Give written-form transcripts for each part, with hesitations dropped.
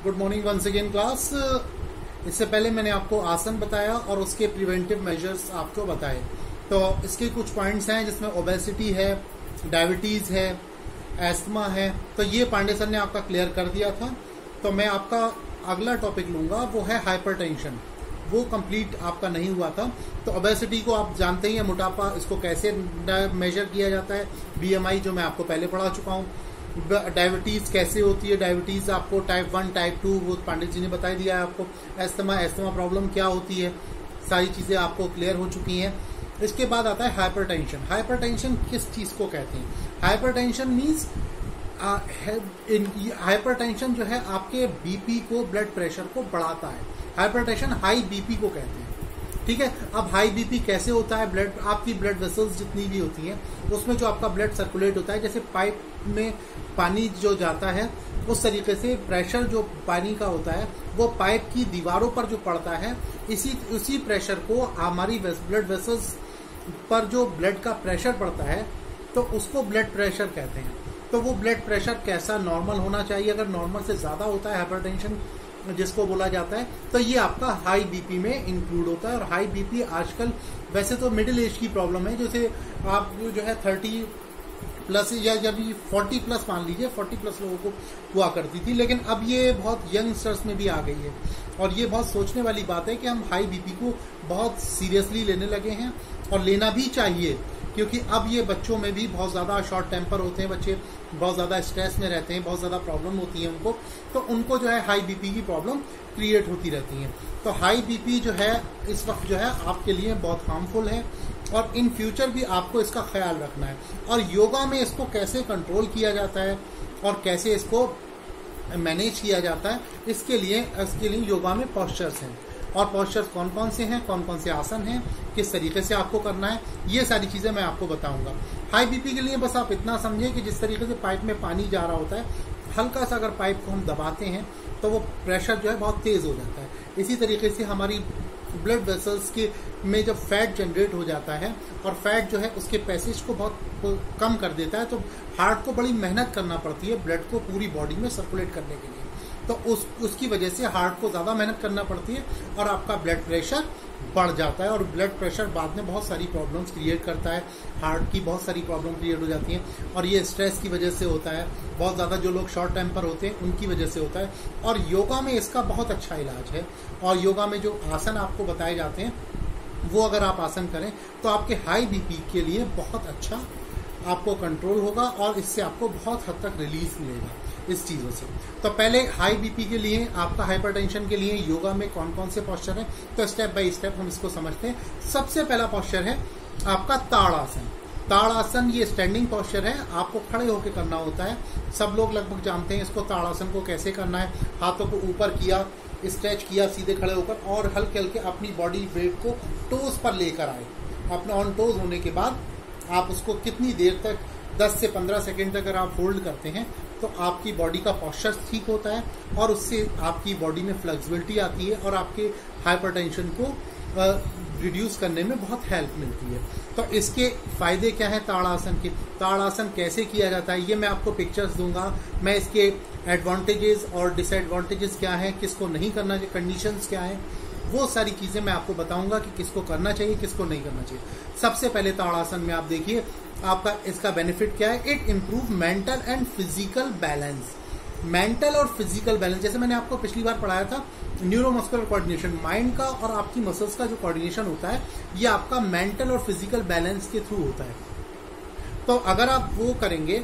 Good morning once again class. इससे पहले मैंने आपको आसन बताया और उसके प्रिवेंटिव मेजर्स आपको बताए। तो इसके कुछ पॉइंट्स हैं जिसमें ओबेसिटी है, डायबिटीज है, एस्थमा है। तो ये पांडे सर ने आपका क्लियर कर दिया था। तो मैं आपका अगला टॉपिक लूंगा, वो है हाइपरटेंशन। वो कंप्लीट आपका नहीं हुआ था। तो ओबेसिटी को आप जानते ही हैं, मोटापा, इसको कैसे मेजर किया जाता है, बीएमआई, जो मैं आपको पहले पढ़ा चुका हूँ। डायबिटीज कैसे होती है, डायबिटीज आपको टाइप 1 टाइप 2 वो पंडित जी ने बता दिया है आपको। एस्थमा प्रॉब्लम क्या होती है, सारी चीजें आपको क्लियर हो चुकी हैं। इसके बाद आता है हाइपरटेंशन। हाइपरटेंशन किस चीज को कहते हैं? हाइपरटेंशन मीन्स हाइपरटेंशन जो है आपके बीपी को, ब्लड प्रेशर को बढ़ाता है। हाइपरटेंशन हाई बीपी को कहते हैं, ठीक है। अब हाई बीपी कैसे होता है? ब्लड, आपकी ब्लड वेसल्स जितनी भी होती हैं उसमें जो आपका ब्लड सर्कुलेट होता है, जैसे पाइप में पानी जो जाता है उस तरीके से प्रेशर जो पानी का होता है वो पाइप की दीवारों पर जो पड़ता है, उसी प्रेशर को हमारी ब्लड वेसल्स पर जो ब्लड का प्रेशर पड़ता है तो उसको ब्लड प्रेशर कहते हैं। तो वो ब्लड प्रेशर कैसा नॉर्मल होना चाहिए? अगर नॉर्मल से ज्यादा होता है हाइपरटेंशन जिसको बोला जाता है, तो ये आपका हाई बीपी में इंक्लूड होता है। और हाई बीपी आजकल वैसे तो मिडिल एज की प्रॉब्लम है, जैसे आप जो है 30 प्लस या जब 40 प्लस मान लीजिए, 40 प्लस लोगों को हुआ करती थी, लेकिन अब ये बहुत यंगस्टर्स में भी आ गई है। और ये बहुत सोचने वाली बात है कि हम हाई बीपी को बहुत सीरियसली लेने लगे हैं, और लेना भी चाहिए, क्योंकि अब ये बच्चों में भी बहुत ज्यादा शॉर्ट टेम्पर होते हैं, बच्चे बहुत ज्यादा स्ट्रेस में रहते हैं, बहुत ज्यादा प्रॉब्लम होती है उनको, तो उनको जो है हाई बीपी की प्रॉब्लम क्रिएट होती रहती है। तो हाई बीपी जो है इस वक्त जो है आपके लिए बहुत हार्मफुल है, और इन फ्यूचर भी आपको इसका ख्याल रखना है। और योगा में इसको कैसे कंट्रोल किया जाता है और कैसे इसको मैनेज किया जाता है, इसके लिए योगा में पोस्चर्स हैं। और पोस्चर्स कौन कौन से हैं, कौन कौन से आसन हैं, किस तरीके से आपको करना है, ये सारी चीजें मैं आपको बताऊंगा। हाई बीपी के लिए बस आप इतना समझें कि जिस तरीके से पाइप में पानी जा रहा होता है, हल्का सा अगर पाइप को हम दबाते हैं तो वो प्रेशर जो है बहुत तेज हो जाता है। इसी तरीके से हमारी ब्लड वेसल्स के में जब फैट जनरेट हो जाता है, और फैट जो है उसके पैसेज को बहुत कम कर देता है, तो हार्ट को बड़ी मेहनत करना पड़ती है ब्लड को पूरी बॉडी में सर्कुलेट करने के लिए। तो उसकी वजह से हार्ट को ज्यादा मेहनत करना पड़ती है और आपका ब्लड प्रेशर बढ़ जाता है। और ब्लड प्रेशर बाद में बहुत सारी प्रॉब्लम्स क्रिएट करता है, हार्ट की बहुत सारी प्रॉब्लम क्रिएट हो जाती हैं, और ये स्ट्रेस की वजह से होता है। बहुत ज्यादा जो लोग शॉर्ट टेम्पर होते हैं उनकी वजह से होता है। और योगा में इसका बहुत अच्छा इलाज है। और योगा में जो आसन आपको बताए जाते हैं वो अगर आप आसन करें तो आपके हाई बीपी के लिए बहुत अच्छा आपको कंट्रोल होगा, और इससे आपको बहुत हद तक रिलीफ मिलेगा इस चीजों से। तो पहले हाई बीपी के लिए, आपका हाइपरटेंशन के लिए योगा में कौन कौन से पोस्चर हैं, तो स्टेप बाय स्टेप हम इसको समझते हैं। सबसे पहला पोस्चर है आपका ताड़ासन। ताड़ासन ये स्टैंडिंग पोस्चर है, आपको खड़े होकर करना होता है। सब लोग लगभग जानते हैं इसको, ताड़ासन को कैसे करना है। हाथों को ऊपर किया, स्ट्रेच किया सीधे खड़े होकर, और हल्के हल्के अपनी बॉडी वेट को टोज पर लेकर आए। अपने ऑन टोज होने के बाद आप उसको कितनी देर तक, 10 से 15 सेकेंड तक अगर आप होल्ड करते हैं तो आपकी बॉडी का पोस्चर ठीक होता है, और उससे आपकी बॉडी में फ्लेक्सिबिलिटी आती है, और आपके हाइपरटेंशन को रिड्यूस करने में बहुत हेल्प मिलती है। तो इसके फायदे क्या हैं ताड़ासन के? ताड़ासन कैसे किया जाता है ये मैं आपको पिक्चर्स दूंगा। मैं इसके एडवांटेजेस और डिसएडवांटेजेस क्या हैं, किसको नहीं करना चाहिए, कंडीशंस क्या हैं, वो सारी चीजें मैं आपको बताऊंगा कि किसको करना चाहिए, किसको नहीं करना चाहिए। सबसे पहले ताड़ासन में आप देखिए आपका इसका बेनिफिट क्या है। It improve mental and physical balance. Mental और फिजिकल बैलेंस, जैसे मैंने आपको पिछली बार पढ़ाया था, न्यूरोमस्कुलर कोऑर्डिनेशन, माइंड का और आपकी मसल्स का जो कोऑर्डिनेशन होता है ये आपका मेंटल और फिजिकल बैलेंस के थ्रू होता है। तो अगर आप वो करेंगे,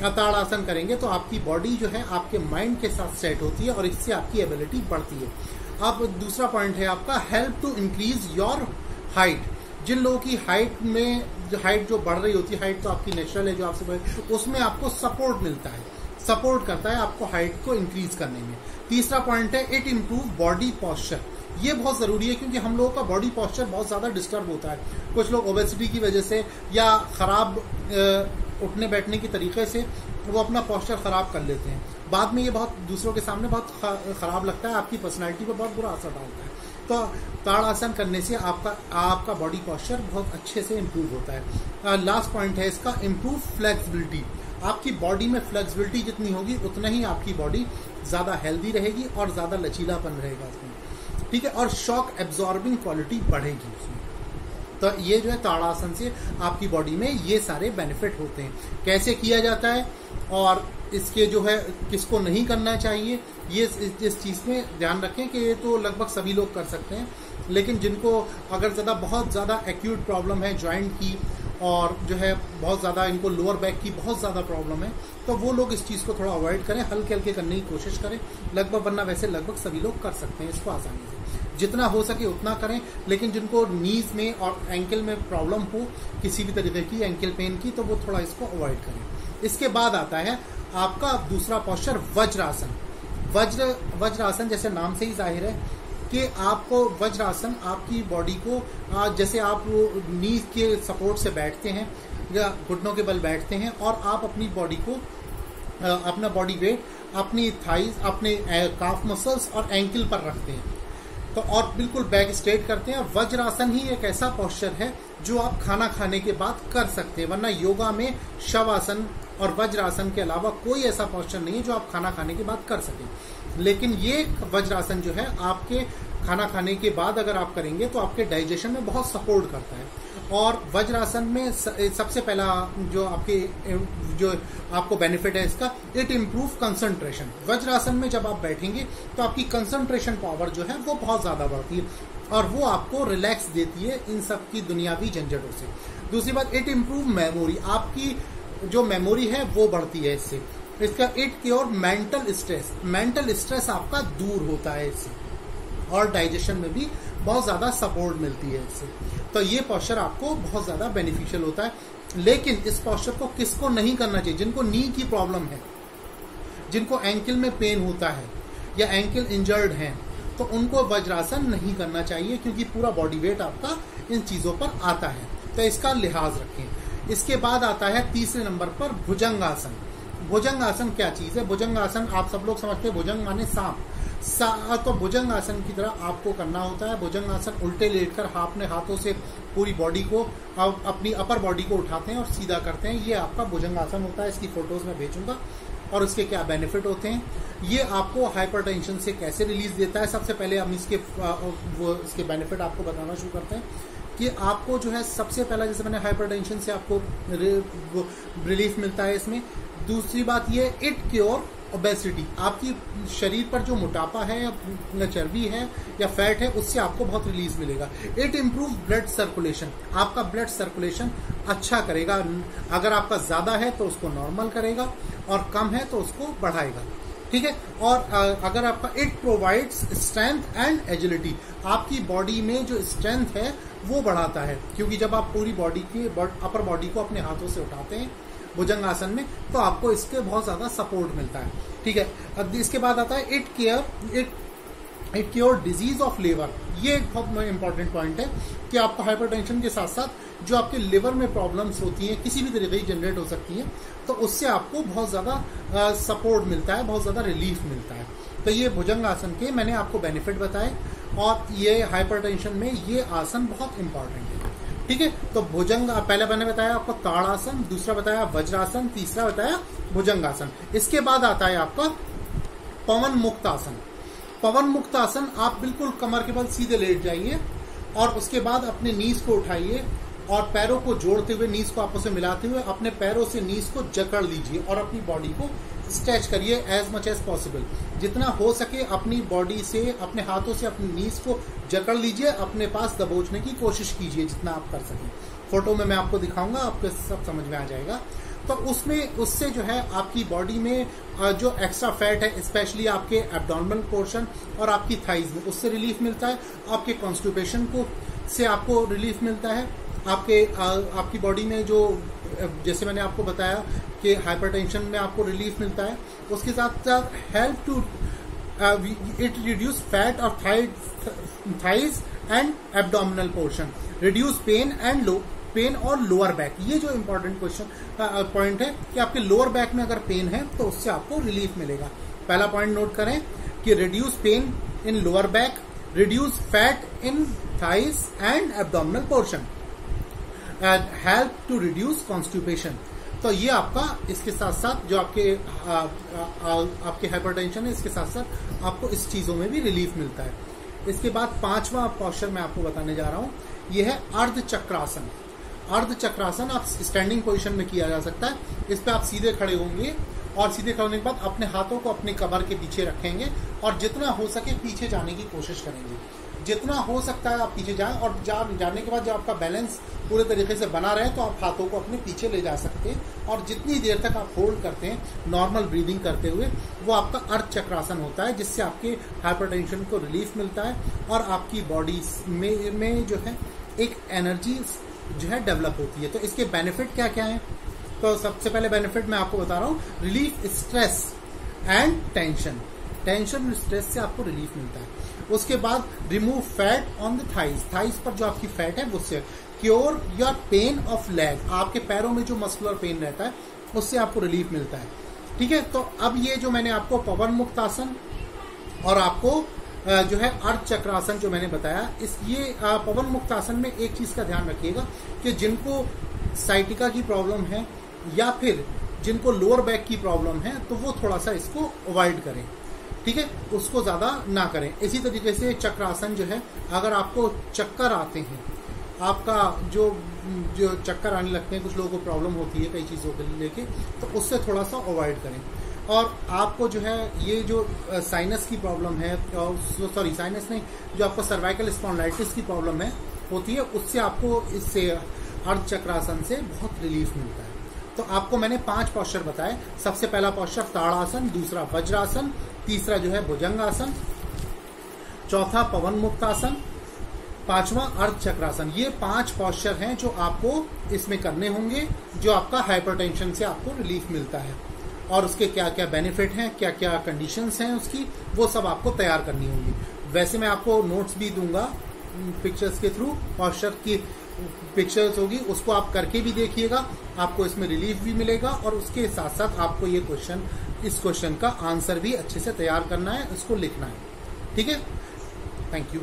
ताड़ासन करेंगे, तो आपकी बॉडी जो है आपके माइंड के साथ सेट होती है, और इससे आपकी एबिलिटी बढ़ती है। अब दूसरा पॉइंट है आपका help to increase your height. जिन लोगों की हाइट जो बढ़ रही होती है, हाइट तो आपकी नेचुरल है जो आपसे बढ़े, उसमें आपको सपोर्ट मिलता है, सपोर्ट करता है आपको हाइट को इंक्रीज करने में। तीसरा पॉइंट है इट इम्प्रूव बॉडी पोस्चर। ये बहुत जरूरी है, क्योंकि हम लोगों का बॉडी पोस्चर बहुत ज्यादा डिस्टर्ब होता है। कुछ लोग ओबेसिटी की वजह से या खराब उठने बैठने के तरीके से वो अपना पोस्चर खराब कर लेते हैं। बाद में ये बहुत दूसरों के सामने बहुत खराब लगता है, आपकी पर्सनैलिटी पर बहुत बुरा असर डालता है। तो ताड़ासन करने से आपका बॉडी पोस्चर बहुत अच्छे से इम्प्रूव होता है। लास्ट पॉइंट है इसका, इम्प्रूव फ्लेक्सिबिलिटी। आपकी बॉडी में फ्लेक्सिबिलिटी जितनी होगी उतना ही आपकी बॉडी ज़्यादा हेल्दी रहेगी और ज़्यादा लचीलापन रहेगा उसमें, ठीक है, और शॉक एब्जॉर्बिंग क्वालिटी बढ़ेगी उसमें। तो ये जो है ताड़ासन से आपकी बॉडी में ये सारे बेनिफिट होते हैं। कैसे किया जाता है और इसके जो है किसको नहीं करना चाहिए, ये इस चीज़ में ध्यान रखें कि ये तो लगभग सभी लोग कर सकते हैं, लेकिन जिनको अगर बहुत ज़्यादा एक्यूट प्रॉब्लम है जॉइंट की और जो है बहुत ज़्यादा इनको लोअर बैक की बहुत ज़्यादा प्रॉब्लम है, तो वो लोग इस चीज़ को थोड़ा अवॉइड करें, हल्के हल्के करने की कोशिश करें लगभग, वरना वैसे लगभग सभी लोग कर सकते हैं इसको आसानी से। जितना हो सके उतना करें, लेकिन जिनको नीज में और एंकल में प्रॉब्लम हो किसी भी तरीके की एंकल पेन की, तो वो थोड़ा इसको अवॉइड करें। इसके बाद आता है आपका दूसरा पोस्चर वज्रासन। वज्रासन जैसे नाम से ही जाहिर है कि आपको वज्रासन आपकी बॉडी को जैसे आप नीज के सपोर्ट से बैठते हैं या घुटनों के बल बैठते हैं और आप अपनी बॉडी को अपना बॉडी वेट अपनी थाइज, अपने काफ मसल्स और एंकल पर रखते हैं, तो और बिल्कुल बैक स्ट्रेट करते हैं। वज्रासन ही एक ऐसा पोस्चर है जो आप खाना खाने के बाद कर सकते हैं, वरना योगा में शवासन और वज्रासन के अलावा कोई ऐसा पोस्चर नहीं है जो आप खाना खाने के बाद कर सकें। लेकिन ये वज्रासन जो है आपके खाना खाने के बाद अगर आप करेंगे तो आपके डाइजेशन में बहुत सपोर्ट करता है। और वज्रासन में सबसे पहला जो आपको बेनिफिट है इसका, इट इम्प्रूव कंसंट्रेशन। वज्रासन में जब आप बैठेंगे तो आपकी कंसंट्रेशन पावर जो है वो बहुत ज्यादा बढ़ती है और वो आपको रिलैक्स देती है इन सब की दुनियावी झंझटों से। दूसरी बात, इट इम्प्रूव मेमोरी, आपकी जो मेमोरी है वो बढ़ती है इससे। इसका इट क्योर मेंटल स्ट्रेस आपका दूर होता है इससे, और डाइजेशन में भी बहुत ज्यादा सपोर्ट मिलती है इससे। तो ये पोस्चर आपको बहुत ज्यादा बेनिफिशियल होता है। लेकिन इस पोस्चर को किसको नहीं करना चाहिए? जिनको नी की प्रॉब्लम है, जिनको एंकल में पेन होता है या एंकल इंजर्ड है, तो उनको वज्रासन नहीं करना चाहिए, क्योंकि पूरा बॉडी वेट आपका इन चीजों पर आता है, तो इसका लिहाज रखें। इसके बाद आता है तीसरे नंबर पर भुजंगासन। भुजंगासन क्या चीज है? भुजंगासन आप सब लोग समझते हैं, भुजंग माने सांप। तो भुजंगासन की तरह आपको करना होता है। भुजंगासन उल्टे लेटकर अपने हाथों से पूरी बॉडी को, अपनी अपर बॉडी को उठाते हैं और सीधा करते हैं, ये आपका भुजंगासन होता है। इसकी फोटोज में भेजूंगा और उसके क्या बेनिफिट होते हैं। ये आपको हाइपरटेंशन से कैसे रिलीज देता है, सबसे पहले हम इसके बेनिफिट आपको बताना शुरू करते हैं कि आपको जो है सबसे पहला, जैसे मैंने हाइपरटेंशन से आपको रिलीफ मिलता है इसमें। दूसरी बात ये, इट क्योर ओबेसिटी, आपकी शरीर पर जो मोटापा है या चर्बी है या फैट है उससे आपको बहुत रिलीज मिलेगा। इट इम्प्रूव ब्लड सर्कुलेशन, आपका ब्लड सर्कुलेशन अच्छा करेगा। अगर आपका ज्यादा है तो उसको नॉर्मल करेगा और कम है तो उसको बढ़ाएगा, ठीक है। और अगर आपका, it provides strength and agility, आपकी बॉडी में जो स्ट्रेंथ है वो बढ़ाता है, क्योंकि जब आप पूरी बॉडी की अपर बॉडी को अपने हाथों से उठाते हैं भुजंगासन में तो आपको इसके बहुत ज्यादा सपोर्ट मिलता है, ठीक है। अब इसके बाद आता है it cure disease of liver. ये एक बहुत इंपॉर्टेंट पॉइंट है कि आपको हाइपरटेंशन के साथ साथ जो आपके लिवर में प्रॉब्लम्स होती हैं, किसी भी तरीके की जनरेट हो सकती हैं, तो उससे आपको बहुत ज्यादा सपोर्ट मिलता है, बहुत ज्यादा रिलीफ मिलता है। तो ये भुजंगासन के मैंने आपको बेनिफिट बताए, और ये हाइपरटेंशन में ये आसन बहुत इंपॉर्टेंट है, ठीक है। तो भुजंग, पहले मैंने बताया आपको ताड़ासन, दूसरा बताया वज्रासन, तीसरा बताया भुजंगासन। इसके बाद आता है आपका पवन मुक्त आसन। पवन मुक्त आसन, आप बिल्कुल कमर के बल सीधे लेट जाइए और उसके बाद अपने नीज को उठाइए और पैरों को जोड़ते हुए, नीज को आपस में मिलाते हुए अपने पैरों से नीज को जकड़ लीजिए और अपनी बॉडी को स्ट्रेच करिए एज मच एज पॉसिबल। जितना हो सके अपनी बॉडी से, अपने हाथों से अपनी नीज को जकड़ लीजिए, अपने पास दबोचने की कोशिश कीजिए जितना आप कर सकें। फोटो में मैं आपको दिखाऊंगा, आपको सब समझ में आ जाएगा। तो उससे जो है आपकी बॉडी में जो एक्स्ट्रा फैट है, स्पेशली आपके एब्डोमिनल पोर्शन और आपकी थाइज में, उससे रिलीफ मिलता है। आपके कॉन्स्टिपेशन से आपको रिलीफ मिलता है। आपकी बॉडी में जो, जैसे मैंने आपको बताया कि हाइपरटेंशन में आपको रिलीफ मिलता है, उसके साथ साथ help to it reduce fat of thighs and abdominal portion, reduce pain और लोअर बैक। ये जो इंपॉर्टेंट पॉइंट है कि आपके लोअर बैक में अगर पेन है तो उससे आपको रिलीफ मिलेगा। पहला पॉइंट नोट करें कि reduce pain in lower back, reduce fat in thighs and abdominal portion, help to reduce constipation. तो ये आपका इसके साथ साथ जो आपके हाइपरटेंशन है, इसके साथ साथ आपको इस चीजों में भी रिलीफ मिलता है। इसके बाद 5वां पोस्चर मैं आपको बताने जा रहा हूं, ये है अर्ध चक्रासन। अर्ध चक्रासन आप स्टैंडिंग पोजीशन में किया जा सकता है। इस पे आप सीधे खड़े होंगे और सीधे खड़े होने के बाद अपने हाथों को अपने कमर के पीछे रखेंगे और जितना हो सके पीछे जाने की कोशिश करेंगे। जितना हो सकता है आप पीछे जाएं, और जाने के बाद जब आपका बैलेंस पूरे तरीके से बना रहे तो आप हाथों को अपने पीछे ले जा सकते हैं। और जितनी देर तक आप होल्ड करते हैं नॉर्मल ब्रीदिंग करते हुए, वो आपका अर्ध चक्रासन होता है, जिससे आपके हाइपरटेंशन को रिलीफ मिलता है और आपकी बॉडी में जो है एक एनर्जी जो है डेवलप होती है। तो इसके बेनिफिट क्या क्या हैं? तो सबसे पहले बेनिफिट मैं आपको बता रहा हूँ, relief stress and tension. Tension और स्ट्रेस से आपको रिलीफ मिलता है। उसके बाद remove fat on the thighs, thighs पर जो आपकी फैट है उससे। Cure your pain of leg, आपके पैरों में जो मस्कुलर पेन रहता है उससे आपको रिलीफ मिलता है। ठीक है, तो अब ये जो मैंने आपको पवन मुक्त आसन और आपको जो है अर्ध चक्रासन जो मैंने बताया, ये पवन मुक्त आसन में एक चीज का ध्यान रखिएगा कि जिनको साइटिका की प्रॉब्लम है या फिर जिनको लोअर बैक की प्रॉब्लम है तो वो थोड़ा सा इसको अवॉइड करें। ठीक है, उसको ज्यादा ना करें। इसी तरीके से चक्रासन जो है, अगर आपको चक्कर आते हैं, आपका जो चक्कर आने लगते हैं, कुछ लोगों को प्रॉब्लम होती है कई चीजों के लेके, तो उससे थोड़ा सा अवॉइड करें। और आपको जो है ये जो साइनस की प्रॉब्लम है, सॉरी साइनस नहीं, जो आपको सर्वाइकल स्पॉन्डिलाइटिस की प्रॉब्लम है होती है, उससे आपको इससे अर्ध चक्रासन से बहुत रिलीफ मिलता है। तो आपको मैंने 5 पोस्चर बताए। सबसे पहला पोस्चर ताड़ासन, दूसरा वज्रासन, तीसरा जो है भुजंगासन, चौथा पवन मुक्तासन, 5वां अर्ध चक्रासन। ये 5 पोस्चर हैं जो आपको इसमें करने होंगे, जो आपका हाइपरटेंशन से आपको रिलीफ मिलता है। और उसके क्या क्या बेनिफिट हैं, क्या क्या कंडीशंस हैं उसकी, वो सब आपको तैयार करनी होंगी। वैसे मैं आपको नोट्स भी दूंगा पिक्चर्स के थ्रू, पोस्चर की पिक्चर्स होगी, उसको आप करके भी देखिएगा, आपको इसमें रिलीफ भी मिलेगा। और उसके साथ साथ आपको ये इस क्वेश्चन का आंसर भी अच्छे से तैयार करना है, इसको लिखना है। ठीक है, थैंक यू।